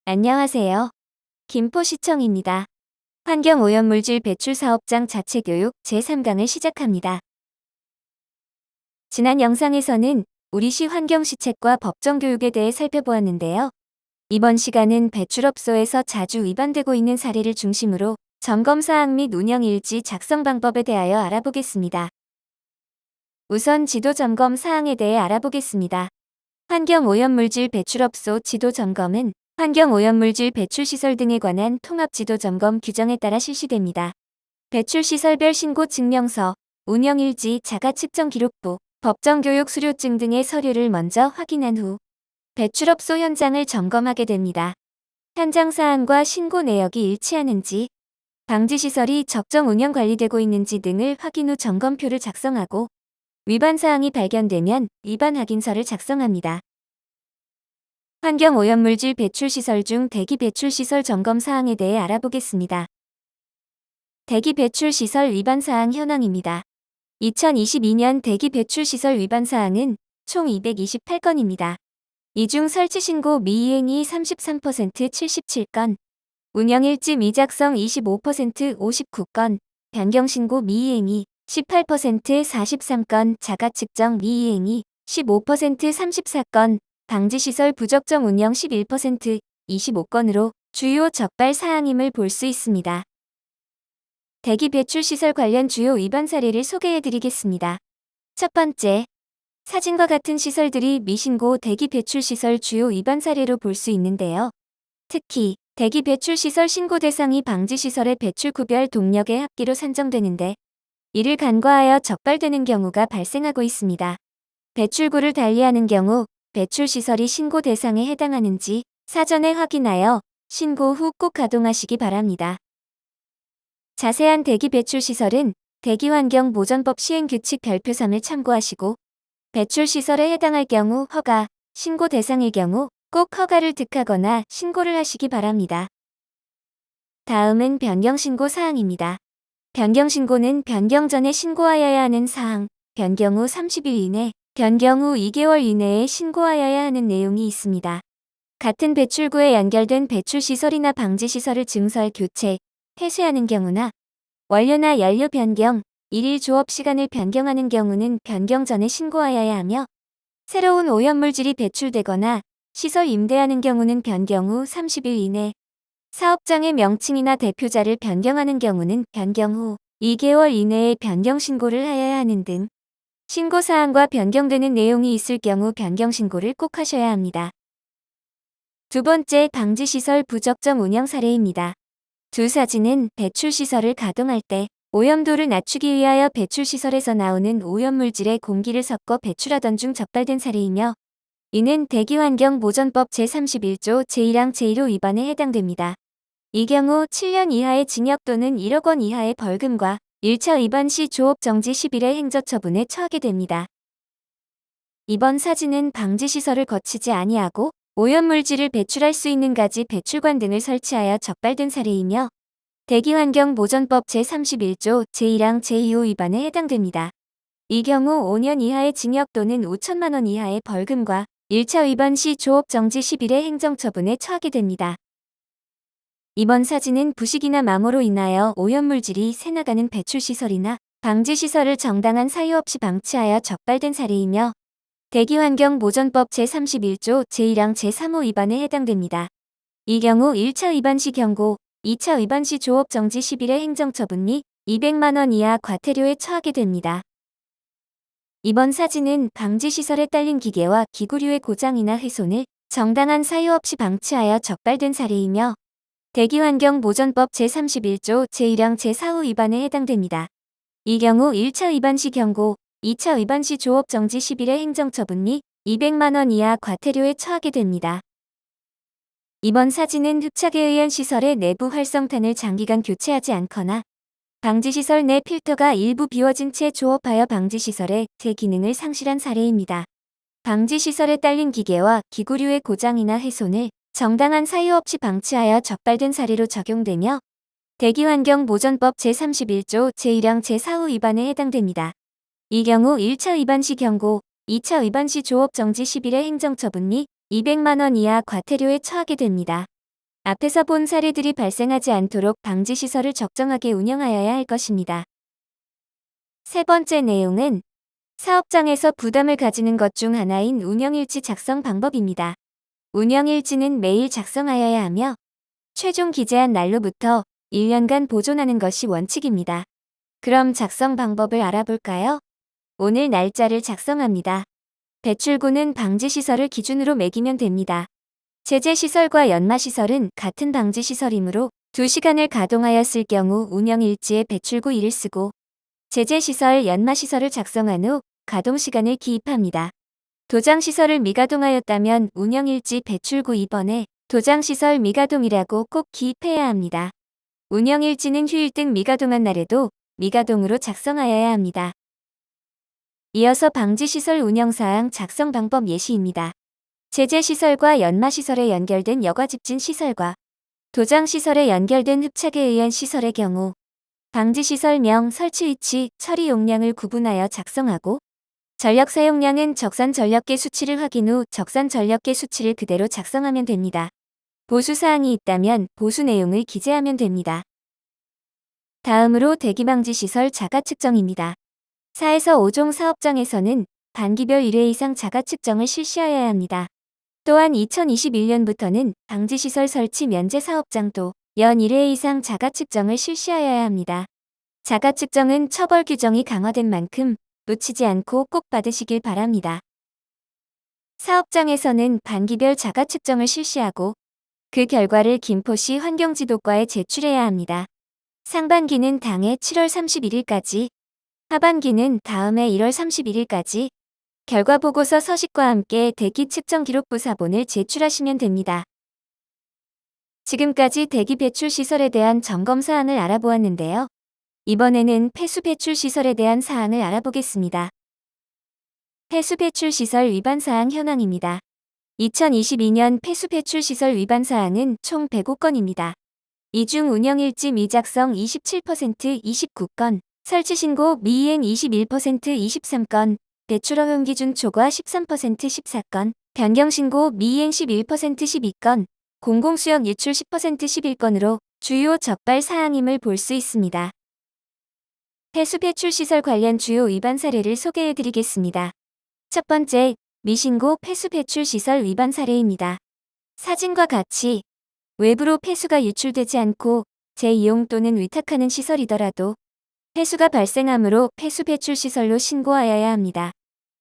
안녕하세요. 김포시청입니다. 환경오염물질 배출 사업장 자체교육 제3강을 시작합니다. 지난 영상에서는 우리 시 환경시책과 법정교육에 대해 살펴보았는데요. 이번 시간은 배출업소에서 자주 위반되고 있는 사례를 중심으로 점검사항 및 운영일지 작성 방법에 대하여 알아보겠습니다. 우선 지도 점검 사항에 대해 알아보겠습니다. 환경오염물질 배출업소 지도 점검은 환경오염물질 배출시설 등에 관한 통합지도 점검 규정에 따라 실시됩니다. 배출시설별 신고 증명서, 운영일지, 자가측정 기록부, 법정교육 수료증 등의 서류를 먼저 확인한 후 배출업소 현장을 점검하게 됩니다. 현장 사항과 신고 내역이 일치하는지, 방지시설이 적정 운영 관리되고 있는지 등을 확인 후 점검표를 작성하고 위반 사항이 발견되면 위반 확인서를 작성합니다. 환경오염물질 배출시설 중 대기배출시설 점검 사항에 대해 알아보겠습니다. 대기배출시설 위반 사항 현황입니다. 2022년 대기배출시설 위반 사항은 총 228건입니다. 이 중 설치신고 미이행이 33% 77건, 운영일지 미작성 25% 59건, 변경신고 미이행이 18% 43건, 자가측정 미이행이 15% 34건, 방지시설 부적정 운영 11% 25건으로 주요 적발 사항임을 볼 수 있습니다. 대기배출시설 관련 주요 위반 사례를 소개해드리겠습니다. 첫 번째, 사진과 같은 시설들이 미신고 대기배출시설 주요 위반 사례로 볼 수 있는데요. 특히 대기배출시설 신고 대상이 방지시설의 배출구별 동력의 합계로 산정되는데 이를 간과하여 적발되는 경우가 발생하고 있습니다. 배출구를 달리하는 경우 배출시설이 신고 대상에 해당하는지 사전에 확인하여 신고 후 꼭 가동하시기 바랍니다. 자세한 대기배출시설은 대기환경보전법 시행규칙 별표 3을 참고하시고 배출시설에 해당할 경우 허가, 신고 대상일 경우 꼭 허가를 득하거나 신고를 하시기 바랍니다. 다음은 변경신고 사항입니다. 변경신고는 변경 전에 신고하여야 하는 사항, 변경 후 30일 이내, 변경 후 2개월 이내에 신고하여야 하는 내용이 있습니다. 같은 배출구에 연결된 배출시설이나 방지시설을 증설, 교체, 폐쇄하는 경우나 원료나 연료 변경, 일일 조업 시간을 변경하는 경우는 변경 전에 신고하여야 하며 새로운 오염물질이 배출되거나 시설 임대하는 경우는 변경 후 30일 이내, 사업장의 명칭이나 대표자를 변경하는 경우는 변경 후 2개월 이내에 변경 신고를 하여야 하는 등 신고사항과 변경되는 내용이 있을 경우 변경 신고를 꼭 하셔야 합니다. 두 번째, 방지시설 부적정 운영 사례입니다. 두 사진은 배출시설을 가동할 때 오염도를 낮추기 위하여 배출시설에서 나오는 오염물질에 공기를 섞어 배출하던 중 적발된 사례이며 이는 대기환경보전법 제31조 제1항 제1호 위반에 해당됩니다. 이 경우 7년 이하의 징역 또는 1억 원 이하의 벌금과 1차 위반 시 조업 정지 10일의 행정처분에 처하게 됩니다. 이번 사진은 방지시설을 거치지 아니하고 오염물질을 배출할 수 있는 가지 배출관 등을 설치하여 적발된 사례이며 대기환경보전법 제31조 제1항 제2호 위반에 해당됩니다. 이 경우 5년 이하의 징역 또는 5천만 원 이하의 벌금과 1차 위반 시 조업 정지 10일의 행정처분에 처하게 됩니다. 이번 사진은 부식이나 마모로 인하여 오염물질이 새나가는 배출시설이나 방지시설을 정당한 사유 없이 방치하여 적발된 사례이며 대기환경보전법 제31조 제1항 제3호 위반에 해당됩니다. 이 경우 1차 위반 시 경고, 2차 위반 시 조업 정지 10일의 행정처분 및 200만 원 이하 과태료에 처하게 됩니다. 이번 사진은 방지시설에 딸린 기계와 기구류의 고장이나 훼손을 정당한 사유 없이 방치하여 적발된 사례이며 대기환경보전법 제31조 제1항 제4호 위반에 해당됩니다. 이 경우 1차 위반 시 경고, 2차 위반 시 조업 정지 10일의 행정처분 및 200만 원 이하 과태료에 처하게 됩니다. 이번 사진은 흡착에 의한 시설의 내부 활성탄을 장기간 교체하지 않거나 방지시설 내 필터가 일부 비워진 채 조업하여 방지시설의 제 기능을 상실한 사례입니다. 방지시설에 딸린 기계와 기구류의 고장이나 훼손을 정당한 사유 없이 방치하여 적발된 사례로 적용되며 대기환경보전법 제31조 제1항 제4호 위반에 해당됩니다. 이 경우 1차 위반 시 경고, 2차 위반 시 조업 정지 10일의 행정처분 및 200만 원 이하 과태료에 처하게 됩니다. 앞에서 본 사례들이 발생하지 않도록 방지시설을 적정하게 운영하여야 할 것입니다. 세 번째 내용은 사업장에서 부담을 가지는 것 중 하나인 운영일지 작성 방법입니다. 운영일지는 매일 작성하여야 하며 최종 기재한 날로부터 1년간 보존하는 것이 원칙입니다. 그럼 작성 방법을 알아볼까요? 오늘 날짜를 작성합니다. 배출구는 방지시설을 기준으로 매기면 됩니다. 제재시설과 연마시설은 같은 방지시설이므로 2시간을 가동하였을 경우 운영일지에 배출구 1을 쓰고 제재시설, 연마시설을 작성한 후 가동시간을 기입합니다. 도장시설을 미가동하였다면 운영일지 배출구 2번에 도장시설 미가동이라고 꼭 기입해야 합니다. 운영일지는 휴일 등 미가동한 날에도 미가동으로 작성하여야 합니다. 이어서 방지시설 운영사항 작성 방법 예시입니다. 제재시설과 연마시설에 연결된 여과집진 시설과 도장시설에 연결된 흡착에 의한 시설의 경우 방지시설명, 설치 위치, 처리 용량을 구분하여 작성하고 전력 사용량은 적산 전력계 수치를 확인 후 적산 전력계 수치를 그대로 작성하면 됩니다. 보수사항이 있다면 보수 내용을 기재하면 됩니다. 다음으로 대기방지시설 자가측정입니다. 4에서 5종 사업장에서는 반기별 1회 이상 자가측정을 실시하여야 합니다. 또한 2021년부터는 방지시설 설치 면제 사업장도 연 1회 이상 자가측정을 실시하여야 합니다. 자가측정은 처벌 규정이 강화된 만큼 놓치지 않고 꼭 받으시길 바랍니다. 사업장에서는 반기별 자가측정을 실시하고 그 결과를 김포시 환경지도과에 제출해야 합니다. 상반기는 당해 7월 31일까지, 하반기는 다음해 1월 31일까지 결과보고서 서식과 함께 대기측정기록부 사본을 제출하시면 됩니다. 지금까지 대기 배출 시설에 대한 점검 사항을 알아보았는데요. 이번에는 폐수 배출 시설에 대한 사항을 알아보겠습니다. 폐수 배출 시설 위반 사항 현황입니다. 2022년 폐수 배출 시설 위반 사항은 총 105건입니다. 이 중 운영일지 미작성 27% 29건, 설치 신고 미이행 21% 23건, 배출 허용 기준 초과 13% 14건, 변경 신고 미이행 11% 12건, 공공수역 유출 10% 11건으로 주요 적발 사항임을 볼 수 있습니다. 폐수 배출 시설 관련 주요 위반 사례를 소개해 드리겠습니다. 첫 번째, 미신고 폐수 배출 시설 위반 사례입니다. 사진과 같이 외부로 폐수가 유출되지 않고 재이용 또는 위탁하는 시설이더라도 폐수가 발생하므로 폐수 배출 시설로 신고하여야 합니다.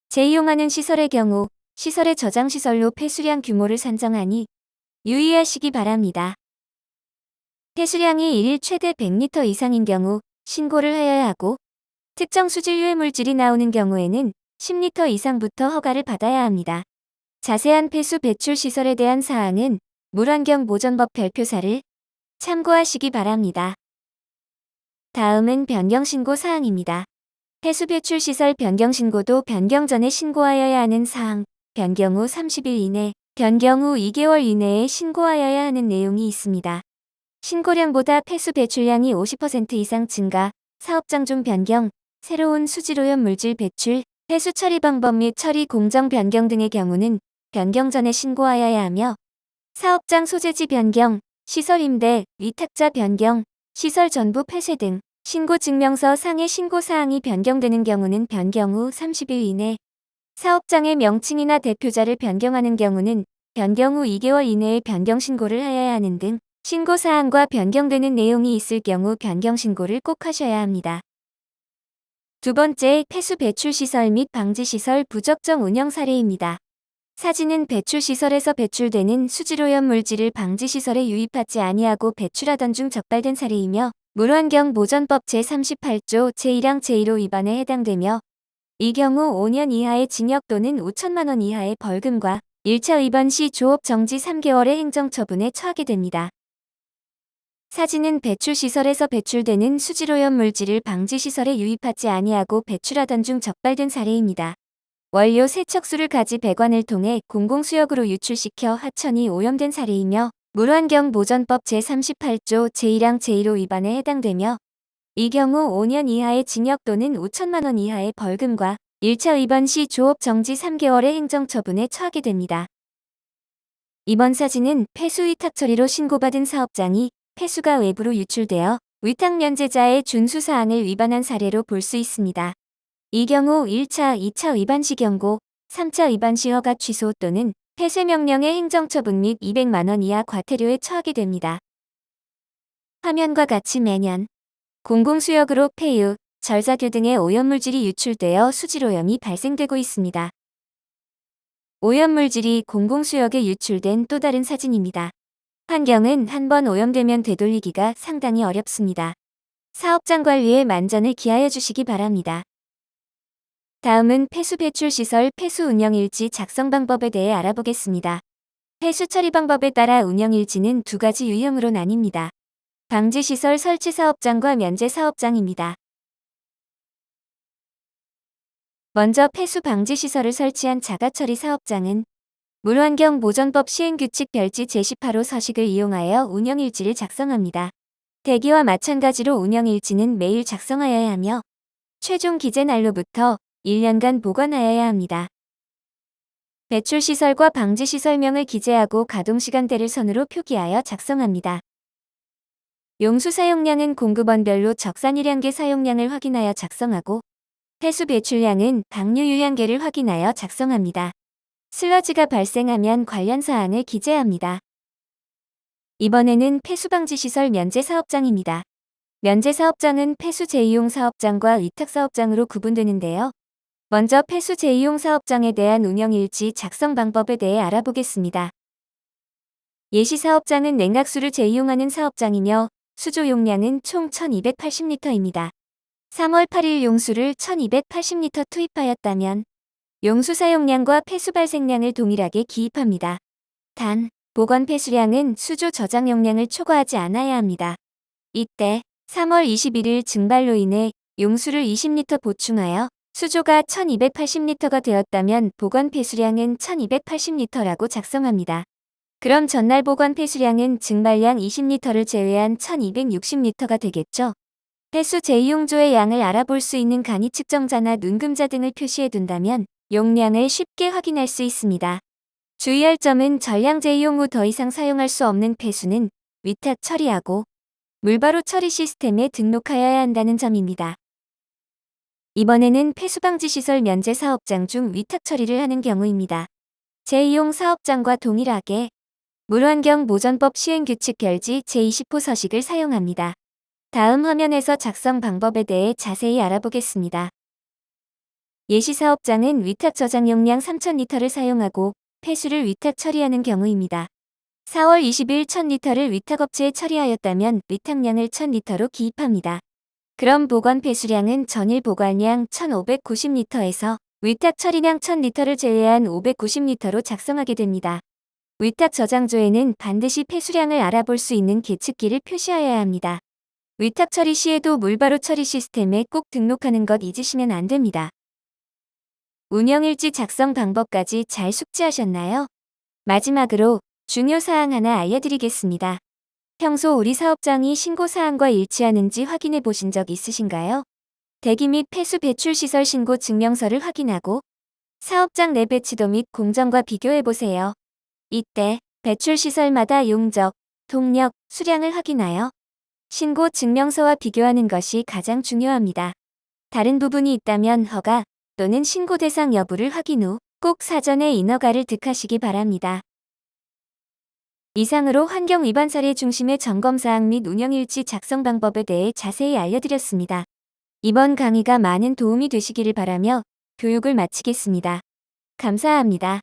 재이용하는 시설의 경우 시설의 저장시설로 폐수량 규모를 산정하니 유의하시기 바랍니다. 폐수량이 1일 최대 100리터 이상인 경우 신고를 하여야 하고 특정 수질 유해물질이 나오는 경우에는 10리터 이상부터 허가를 받아야 합니다. 자세한 폐수 배출 시설에 대한 사항은 물환경보전법 별표사를 참고하시기 바랍니다. 다음은 변경신고 사항입니다. 폐수 배출 시설 변경신고도 변경 전에 신고하여야 하는 사항, 변경 후 30일 이내, 변경 후 2개월 이내에 신고하여야 하는 내용이 있습니다. 신고량보다 폐수 배출량이 50% 이상 증가, 사업장종 변경, 새로운 수질오염 물질 배출, 폐수 처리 방법 및 처리 공정 변경 등의 경우는 변경 전에 신고하여야 하며 사업장 소재지 변경, 시설 임대, 위탁자 변경, 시설 전부 폐쇄 등 신고 증명서 상의 신고사항이 변경되는 경우는 변경 후 30일 이내, 사업장의 명칭이나 대표자를 변경하는 경우는 변경 후 2개월 이내에 변경 신고를 하여야 하는 등 신고사항과 변경되는 내용이 있을 경우 변경 신고를 꼭 하셔야 합니다. 두 번째, 폐수 배출 시설 및 방지시설 부적정 운영 사례입니다. 사진은 배출시설에서 배출되는 수질오염 물질을 방지시설에 유입하지 아니하고 배출하던 중 적발된 사례이며 물환경보전법 제38조 제1항 제1호 위반에 해당되며 이 경우 5년 이하의 징역 또는 5천만 원 이하의 벌금과 1차 위반 시 조업 정지 3개월의 행정처분에 처하게 됩니다. 사진은 배출시설에서 배출되는 수질오염 물질을 방지시설에 유입하지 아니하고 배출하던 중 적발된 사례입니다. 원료 세척수를 가지 배관을 통해 공공수역으로 유출시켜 하천이 오염된 사례이며 물환경보전법 제38조 제1항 제1호 위반에 해당되며 이 경우 5년 이하의 징역 또는 5천만 원 이하의 벌금과 1차 위반 시 조업 정지 3개월의 행정처분에 처하게 됩니다. 이번 사진은 폐수 위탁 처리로 신고받은 사업장이 폐수가 외부로 유출되어 위탁 면제자의 준수 사항을 위반한 사례로 볼 수 있습니다. 이 경우 1차, 2차 위반 시 경고, 3차 위반 시 허가 취소 또는 폐쇄 명령의 행정처분 및 200만 원 이하 과태료에 처하게 됩니다. 화면과 같이 매년 공공수역으로 폐유, 절사교 등의 오염물질이 유출되어 수질오염이 발생되고 있습니다. 오염물질이 공공수역에 유출된 또 다른 사진입니다. 환경은 한번 오염되면 되돌리기가 상당히 어렵습니다. 사업장 관리에 만전을 기하여 주시기 바랍니다. 다음은 폐수 배출 시설 폐수 운영일지 작성 방법에 대해 알아보겠습니다. 폐수 처리 방법에 따라 운영일지는 두 가지 유형으로 나뉩니다. 방지시설 설치 사업장과 면제 사업장입니다. 먼저 폐수 방지시설을 설치한 자가처리 사업장은 물환경보전법 시행규칙 별지 제18호 서식을 이용하여 운영일지를 작성합니다. 대기와 마찬가지로 운영일지는 매일 작성하여야 하며 최종 기재 날로부터 1년간 보관하여야 합니다. 배출시설과 방지시설명을 기재하고 가동시간대를 선으로 표기하여 작성합니다. 용수 사용량은 공급원별로 적산유량계 사용량을 확인하여 작성하고 폐수 배출량은 방류 유량계를 확인하여 작성합니다. 슬러지가 발생하면 관련 사항을 기재합니다. 이번에는 폐수방지시설 면제사업장입니다. 면제사업장은 폐수 재이용 사업장과 위탁 사업장으로 구분되는데요. 먼저 폐수 재이용 사업장에 대한 운영일지 작성 방법에 대해 알아보겠습니다. 예시사업장은 냉각수를 재이용하는 사업장이며 수조 용량은 총 1280리터입니다. 3월 8일 용수를 1280리터 투입하였다면 용수 사용량과 폐수 발생량을 동일하게 기입합니다. 단, 보건 폐수량은 수조 저장 용량을 초과하지 않아야 합니다. 이때 3월 21일 증발로 인해 용수를 20리터 보충하여 수조가 1280리터가 되었다면 보건 폐수량은 1280리터라고 작성합니다. 그럼 전날 보건 폐수량은 증발량 20리터를 제외한 1260리터가 되겠죠. 폐수 재이용조의 양을 알아볼 수 있는 간이 측정자나 눈금자 등을 표시해 둔다면 용량을 쉽게 확인할 수 있습니다. 주의할 점은 전량 재이용 후 더 이상 사용할 수 없는 폐수는 위탁 처리하고 물바로 처리 시스템에 등록하여야 한다는 점입니다. 이번에는 폐수방지시설 면제 사업장 중 위탁 처리를 하는 경우입니다. 재이용 사업장과 동일하게 물환경보전법 시행규칙 별지 제20호 서식을 사용합니다. 다음 화면에서 작성 방법에 대해 자세히 알아보겠습니다. 예시사업장은 위탁 저장 용량 3000리터를 사용하고 폐수를 위탁 처리하는 경우입니다. 4월 20일 1000리터를 위탁업체에 처리하였다면 위탁량을 1000리터로 기입합니다. 그럼 보관 폐수량은 전일 보관량 1590리터에서 위탁 처리량 1000리터를 제외한 590리터로 작성하게 됩니다. 위탁 저장조에는 반드시 폐수량을 알아볼 수 있는 계측기를 표시하여야 합니다. 위탁 처리 시에도 물바로 처리 시스템에 꼭 등록하는 것 잊으시면 안 됩니다. 운영일지 작성 방법까지 잘 숙지하셨나요? 마지막으로 중요 사항 하나 알려드리겠습니다. 평소 우리 사업장이 신고 사항과 일치하는지 확인해 보신 적 있으신가요? 대기 및 폐수 배출 시설 신고 증명서를 확인하고 사업장 내 배치도 및 공정과 비교해 보세요. 이때 배출 시설마다 용적, 동력, 수량을 확인하여 신고 증명서와 비교하는 것이 가장 중요합니다. 다른 부분이 있다면 허가 또는 신고 대상 여부를 확인 후 꼭 사전에 인허가를 득하시기 바랍니다. 이상으로 환경 위반 사례 중심의 점검사항 및 운영일지 작성 방법에 대해 자세히 알려드렸습니다. 이번 강의가 많은 도움이 되시기를 바라며 교육을 마치겠습니다. 감사합니다.